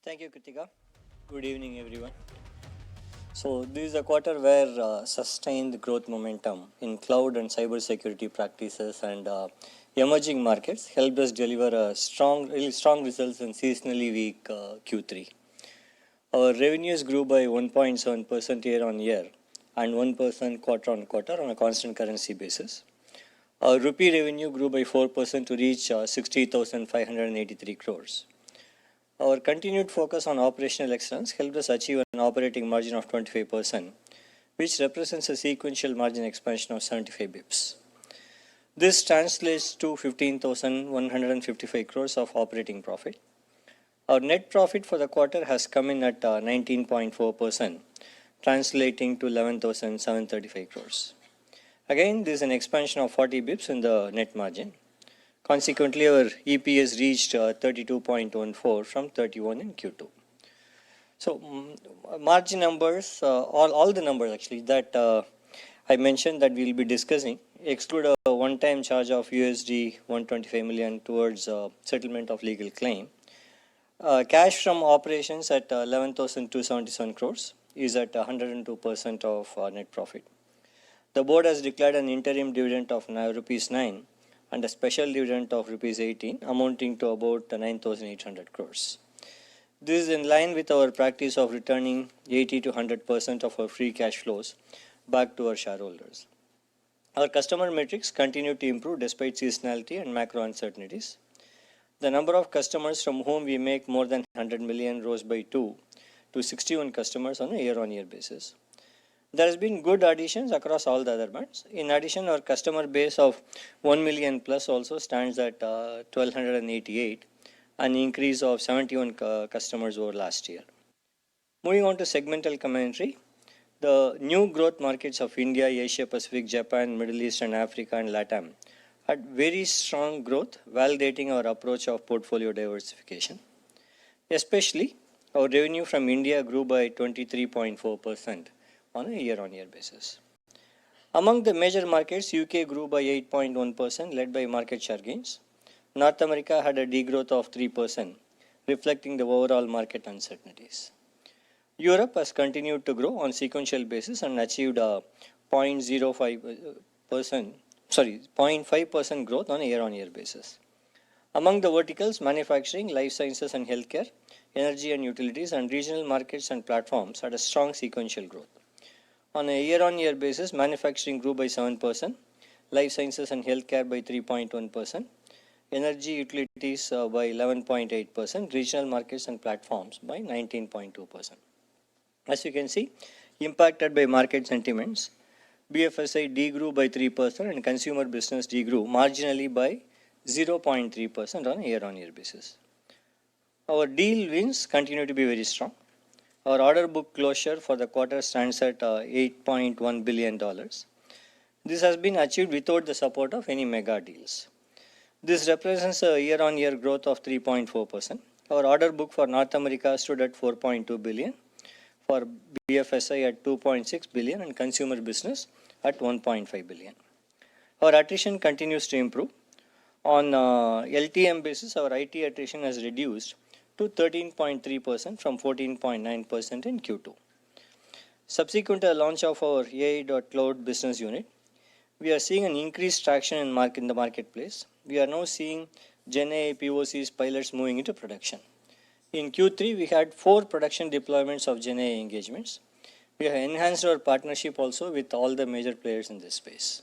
Thank you, Kritika. Good evening, everyone. So, this is a quarter where sustained growth momentum in cloud and cybersecurity practices and emerging markets helped us deliver really strong results in seasonally weak Q3. Our revenues grew by 1.7% year on year and 1% quarter on quarter on a constant currency basis. Our rupee revenue grew by 4% to reach 60,583 crores. Our continued focus on operational excellence helped us achieve an operating margin of 25%, which represents a sequential margin expansion of 75 bips. This translates to 15,155 crores of operating profit. Our net profit for the quarter has come in at 19.4%, translating to 11,735 crores. Again, this is an expansion of 40 bips in the net margin. Consequently, our EPS reached 32.14 from 31 in Q2. So, margin numbers, all the numbers actually that I mentioned that we'll be discussing exclude a one-time charge of USD 125 million towards settlement of legal claim. Cash from operations at 11,277 crores is at 102% of net profit. The board has declared an interim dividend of rupees 9 and a special dividend of rupees 18 amounting to about 9,800 crores. This is in line with our practice of returning 80 to 100% of our free cash flows back to our shareholders. Our customer metrics continue to improve despite seasonality and macro uncertainties. The number of customers from whom we make more than 100 million rose by 2 to 61 customers on a year-on-year basis. There has been good additions across all the other bands. In addition, our customer base of 1 million plus also stands at 1,288, an increase of 71 customers over last year. Moving on to segmental commentary, the new growth markets of India, Asia Pacific, Japan, Middle East and Africa and LATAM had very strong growth, validating our approach of portfolio diversification. Especially, our revenue from India grew by 23.4%. On a year-on-year basis. Among the major markets, UK grew by 8.1%, led by market share gains. North America had a degrowth of 3%, reflecting the overall market uncertainties. Europe has continued to grow on sequential basis and achieved a 0.5% growth on a year-on-year basis. Among the verticals, manufacturing, life sciences and healthcare, energy and utilities, and regional markets and platforms had a strong sequential growth. On a year-on-year basis, manufacturing grew by 7%, life sciences and healthcare by 3.1%, energy utilities by 11.8%, regional markets and platforms by 19.2%. As you can see, impacted by market sentiments, BFSI degrew by 3% and consumer business degrew marginally by 0.3% on a year-on-year basis. Our deal wins continue to be very strong. Our order book closure for the quarter stands at $8.1 billion. This has been achieved without the support of any mega deals. This represents a year-on-year growth of 3.4%. Our order book for North America stood at $4.2 billion, for BFSI at $2.6 billion and consumer business at $1.5 billion. Our attrition continues to improve. On LTM basis, our IT attrition has reduced to 13.3% from 14.9% in Q2. Subsequent to the launch of our AI.Cloud business unit, we are seeing an increased traction in the marketplace. We are now seeing GenAI POCs pilots moving into production. In Q3, we had 4 production deployments of GenAI engagements. We have enhanced our partnership also with all the major players in this space.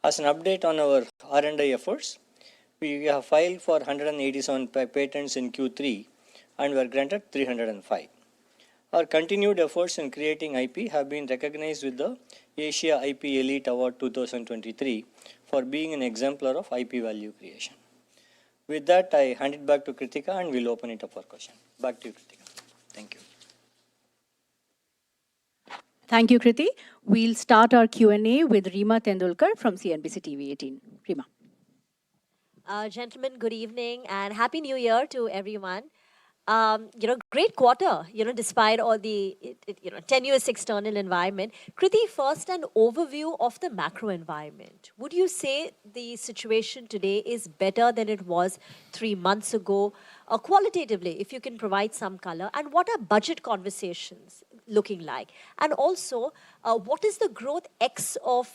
As an update on our R&D efforts, we have filed for 187 patents in Q3 and were granted 305. Our continued efforts in creating IP have been recognized with the Asia IP Elite Award 2023 for being an exemplar of IP value creation. With that, I hand it back to Kritika and we'll open it up for questions. Back to you, Kritika. Thank you. Thank you, Krithi. We'll start our Q&A with Reema Tendulkar from CNBC TV 18. Reema. Gentlemen, good evening and Happy New Year to everyone. Great quarter, despite all the, tenuous external environment. Krithi, first, an overview of the macro environment. Would you say the situation today is better than it was 3 months ago? Qualitatively, if you can provide some color, and what are budget conversations looking like? And also, what is the growth X of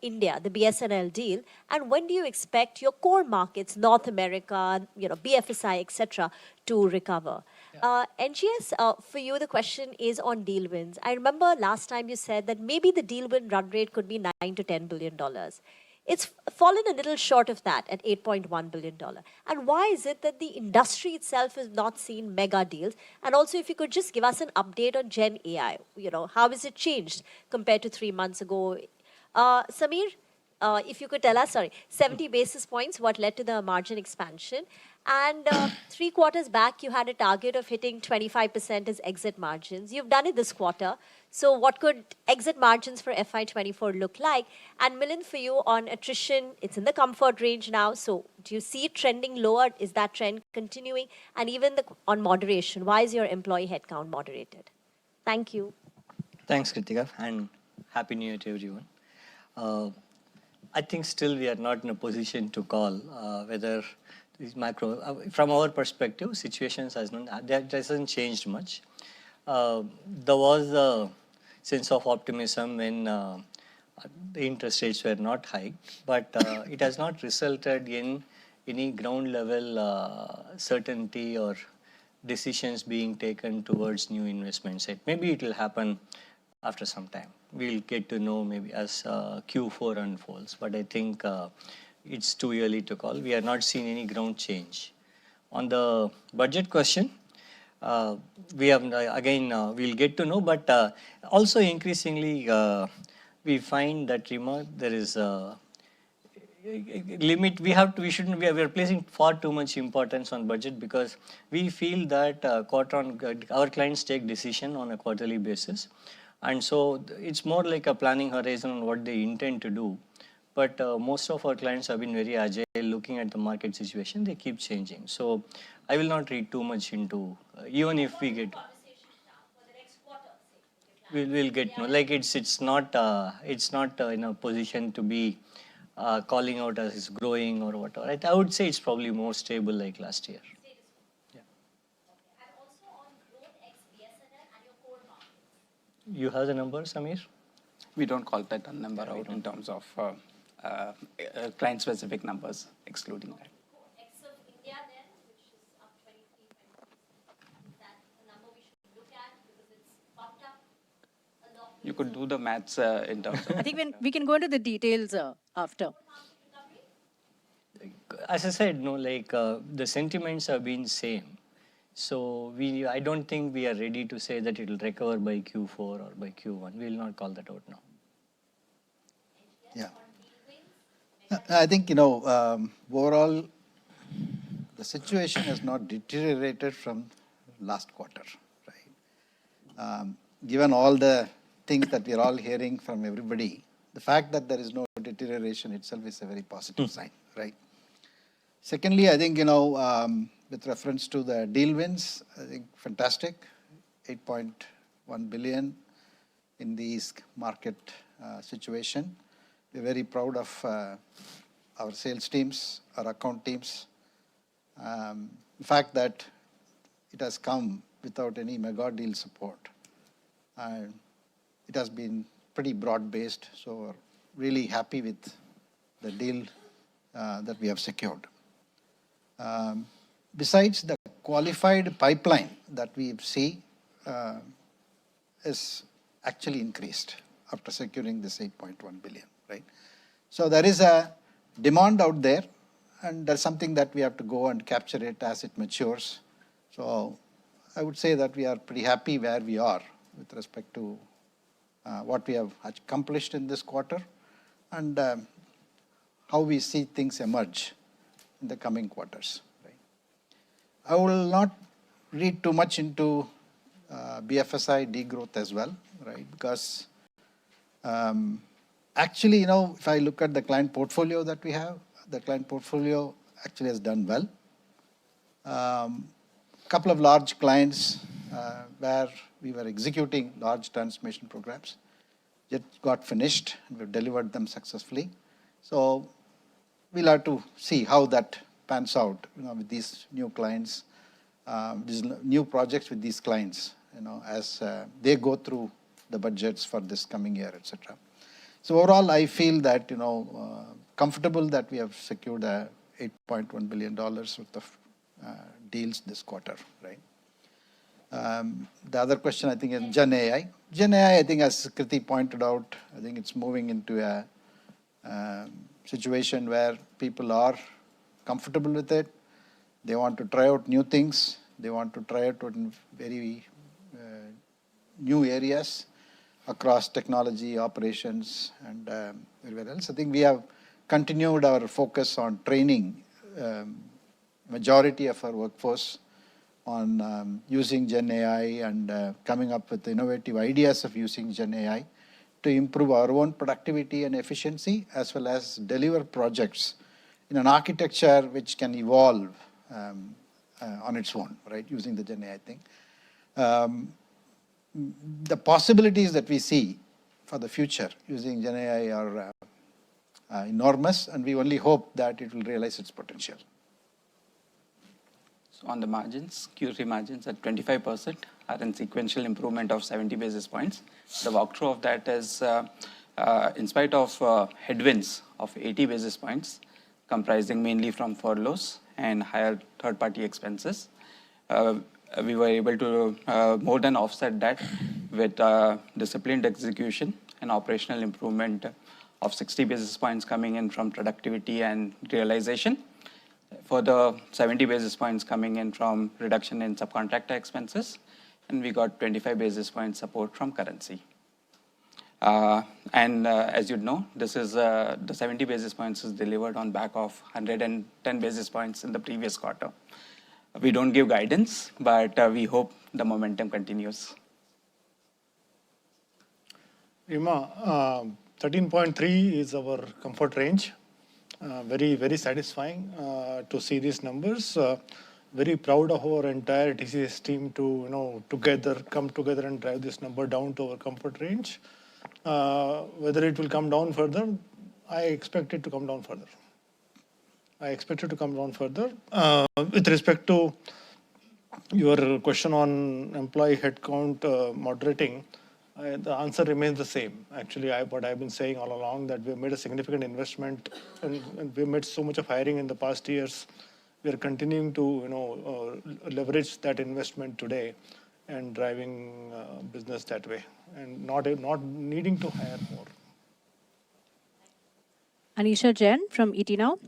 India, the BSNL deal, and when do you expect your core markets, North America, BFSI, etc., to recover? NGS, for you, the question is on deal wins. I remember last time you said that maybe the deal win run rate could be $9 to $10 billion. It's fallen a little short of that at $8.1 billion. And why is it that the industry itself has not seen mega deals? And also, if you could just give us an update on Gen AI, how has it changed compared to 3 months ago? Samir, if you could tell us, 70 basis points, what led to the margin expansion? And 3 quarters back, you had a target of hitting 25% as exit margins. You've done it this quarter. So what could exit margins for FY24 look like? And Milind, for you on attrition, it's in the comfort range now. So do you see it trending lower? Is that trend continuing? And even on moderation, why is your employee headcount moderated? Thank you. Thanks, Kritika, and Happy New Year to everyone. I think still we are not in a position to call whether these macro, from our perspective, situations that hasn't changed much. There was a sense of optimism when the interest rates were not high, but it has not resulted in any ground level certainty or decisions being taken towards new investments. Maybe it will happen after some time. We'll get to know maybe as Q4 unfolds, but I think it's too early to call. We have not seen any ground change. On the budget question, we have we'll get to know, but also increasingly we find that there is a limit. We are placing far too much importance on budget because we feel that our clients take decision on a quarterly basis, and so it's more like a planning horizon on what they intend to do. But most of our clients have been very agile, looking at the market situation. They keep changing. So I will not read too much into, even if we get, we'll get no. Like it's not in a position to be calling out as it's growing or whatever. I would say it's probably more stable like last year. Yeah. And also on growth ex BSNL and your core markets. You have the number, Samir? We don't call that number out in terms of client-specific numbers, excluding that. Ex of India then, which is up 23, 20%. Is that a number we should look at because it's popped up a lot? You could do the maths in terms of... I think we can go into the details after. As I said, no, the sentiments have been same. So I don't think we are ready to say that it will recover by Q4 or by Q1. We will not call that out now. Yeah. I think, overall, the situation has not deteriorated from last quarter, right? Given all the things that we are all hearing from everybody, the fact that there is no deterioration itself is a very positive sign, right? Secondly, I think, with reference to the deal wins, I think fantastic, 8.1 billion in this market situation. We're very proud of our sales teams, our account teams. The fact that it has come without any mega deal support. It has been pretty broad-based, so we're really happy with the deal that we have secured. Besides, the qualified pipeline that we see is actually increased after securing this 8.1 billion, right? So there is a demand out there, and there's something that we have to go and capture it as it matures. So I would say that we are pretty happy where we are with respect to what we have accomplished in this quarter and how we see things emerge in the coming quarters. Right? I will not read too much into BFSI degrowth as well, right? Because actually, if I look at the client portfolio that we have, the client portfolio actually has done well. couple of large clients where we were executing large transformation programs. It got finished and we've delivered them successfully. So we'll have to see how that pans out, with these new clients, these new projects with these clients, as they go through the budgets for this coming year, etc. So overall, I feel that, comfortable that we have secured $8.1 billion worth of deals this quarter, right? The other question, I think, is Gen AI. Gen AI, I think, as Krithi pointed out, I think it's moving into a situation where people are comfortable with it. They want to try out new things. They want to try out in very new areas across technology, operations, and everywhere else. I think we have continued our focus on training majority of our workforce on using Gen AI and coming up with innovative ideas of using Gen AI to improve our own productivity and efficiency, as well as deliver projects in an architecture which can evolve on its own, right, using the Gen AI thing. The possibilities that we see for the future using Gen AI are enormous, and we only hope that it will realize its potential. So on the margins, Q3 margins at 25% are in sequential improvement of 70 basis points. The walkthrough of that is, in spite of headwinds of 80 basis points, comprising mainly from furloughs and higher third-party expenses, we were able to more than offset that with disciplined execution and operational improvement of 60 basis points coming in from productivity and realization. For the 70 basis points coming in from reduction in subcontractor expenses, and we got 25 basis points support from currency. As you know, this is the 70 basis points is delivered on back of 110 basis points in the previous quarter. We don't give guidance, but we hope the momentum continues. Rima, 13.3 is our comfort range. Very, very satisfying to see these numbers. Very proud of our entire TCS team to come together and drive this number down to our comfort range. Whether it will come down further, I expect it to come down further. With respect to your question on employee headcount moderating, the answer remains the same. Actually, what I've been saying all along, that we've made a significant investment and we've made so much of hiring in the past years. We are continuing to leverage that investment today and driving business that way, and not needing to hire more. Anisha Jain from ET Now.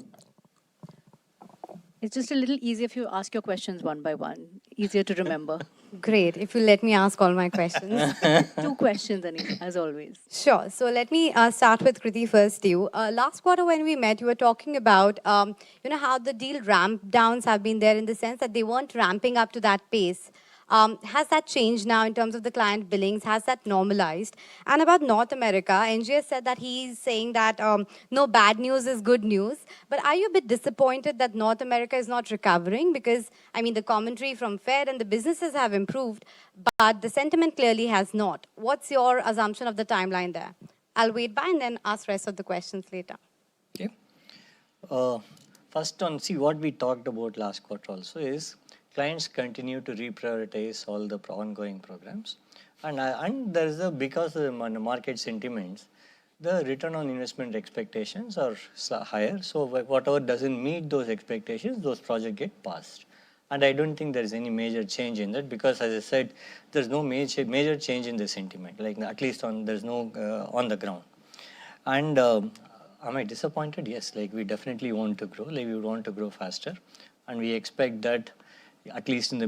It's just a little easier if you ask your questions one by one. Easier to remember. Great, if you let me ask all my questions. 2 questions, Anisha, as always. Sure. So let me start with Krithi first. Last quarter when we met, you were talking about how the deal ramp downs have been there in the sense that they weren't ramping up to that pace. Has that changed now in terms of the client billings? Has that normalized? And about North America, NGS said that he's saying that no bad news is good news. But are you a bit disappointed that North America is not recovering? Because, I mean, the commentary from Fed and the businesses have improved, but the sentiment clearly has not. What's your assumption of the timeline there? I'll wait by and then ask rest of the questions later. Okay. First on, see what we talked about last quarter also is clients continue to reprioritize all the ongoing programs. And there is because of the market sentiments, the return on investment expectations are higher. So whatever doesn't meet those expectations, those projects get passed. And I don't think there is any major change in that because, as I said, there's no major change in the sentiment, like at least there's no on the ground. And am I disappointed? Yes, like we definitely want to grow, like we want to grow faster. And we expect that at least in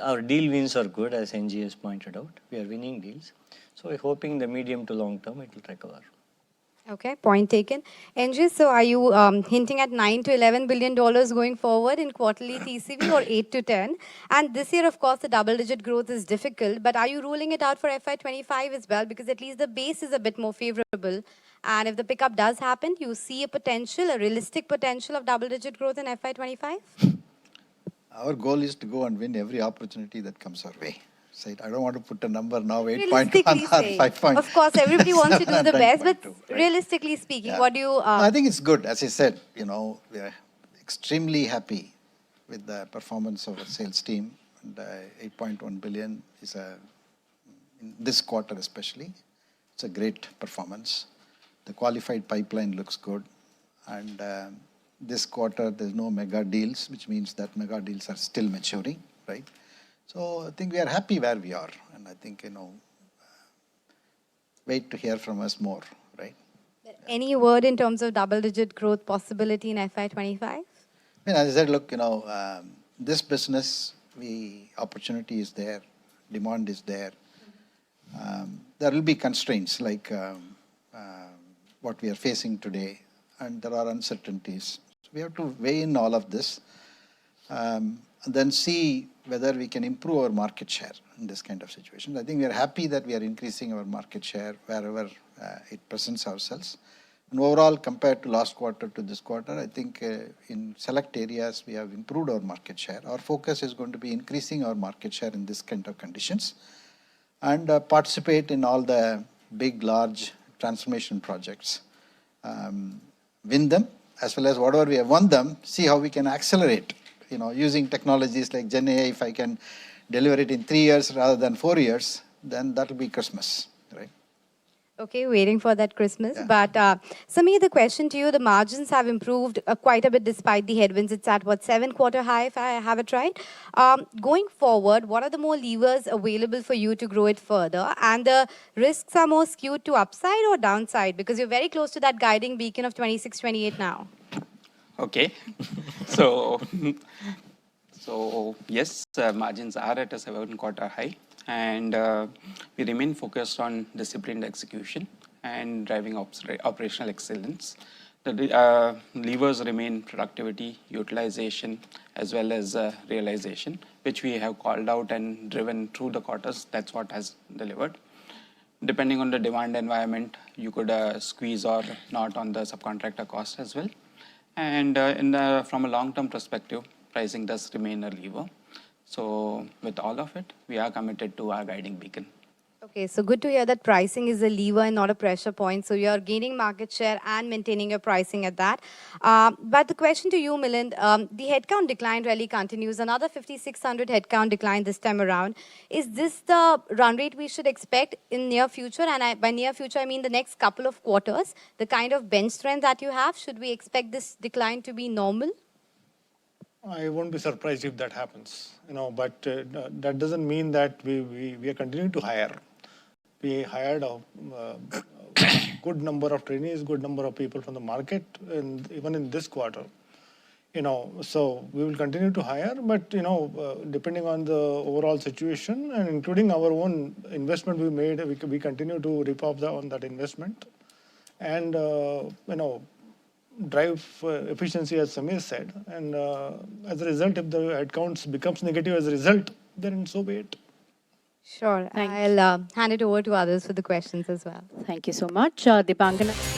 our deal wins are good, as NG has pointed out. We are winning deals. So we're hoping the medium to long term it will recover. Okay, point taken. NG, so are you hinting at $9 to $11 billion going forward in quarterly TCV or 8 to 10? And this year, of course, the double-digit growth is difficult, but are you ruling it out for FY25 as well? Because at least the base is a bit more favorable. And if the pickup does happen, you see a realistic potential of double-digit growth in FY25? our goal is to go and win every opportunity that comes our way. So I don't want to put a number now, 8.1 Realistically or saying, 5.7 of course, everybody wants to do and the best, but 10.2, right? realistically speaking, Yeah. what do you? I think it's good. As I said, we are extremely happy with the performance of our sales team. And 8.1 billion is in this quarter especially, it's a great performance. The qualified pipeline looks good. And this quarter, there's no mega deals, which means that mega deals are still maturing, right? So I think we are happy where we are. And I think, wait to hear from us more, right? Any word in terms of double-digit growth possibility in FY25? I mean, as I said, look, this business, opportunity is there, demand is there. There will be constraints like what we are facing today, and there are uncertainties. So we have to weigh in all of this, and then see whether we can improve our market share in this kind of situation. I think we are happy that we are increasing our market share wherever it presents ourselves. And overall, compared to last quarter to this quarter, I think in select areas we have improved our market share. Our focus is going to be increasing our market share in this kind of conditions and participate in all the big, large transformation projects. Win them, as well as whatever we have won them, see how we can accelerate, using technologies like Gen AI. If I can deliver it in 3 years rather than 4 years, then that will be Christmas, right? Okay, waiting for that Christmas. Yeah. But Samir, the question to you, the margins have improved quite a bit despite the headwinds. It's at what, 7-quarter high, if I have it right. Going forward, what are the more levers available for you to grow it further? And the risks are more skewed to upside or downside? Because you're very close to that guiding beacon of 26, 28 now. Okay. So, yes, margins are at a 7-quarter high, and we remain focused on disciplined execution and driving operational excellence. The levers remain productivity, utilization, as well as realization, which we have called out and driven through the quarters. That's what has delivered. Depending on the demand environment, you could squeeze or not on the subcontractor cost as well. And from a long-term perspective, pricing does remain a lever. So with all of it, we are committed to our guiding beacon. Okay, so good to hear that pricing is a lever and not a pressure point. So you're gaining market share and maintaining your pricing at that. But the question to you, Milind, the headcount decline really continues. Another 5,600 headcount decline this time around. Is this the run rate we should expect in near future? And by near future, I mean the next couple of quarters. The kind of bench strength that you have, should we expect this decline to be normal? I won't be surprised if that happens, but that doesn't mean that we are continuing to hire. We hired a good number of trainees, good number of people from the market, and even in this quarter, so we will continue to hire, but, depending on the overall situation and including our own investment we made, we continue to rip off on that investment and, drive efficiency, as Samir said. And as a result, if the headcounts becomes negative as a result, then so be it. Sure. Thanks. I'll hand it over to others for the questions as well. Thank you so much. Dipangana.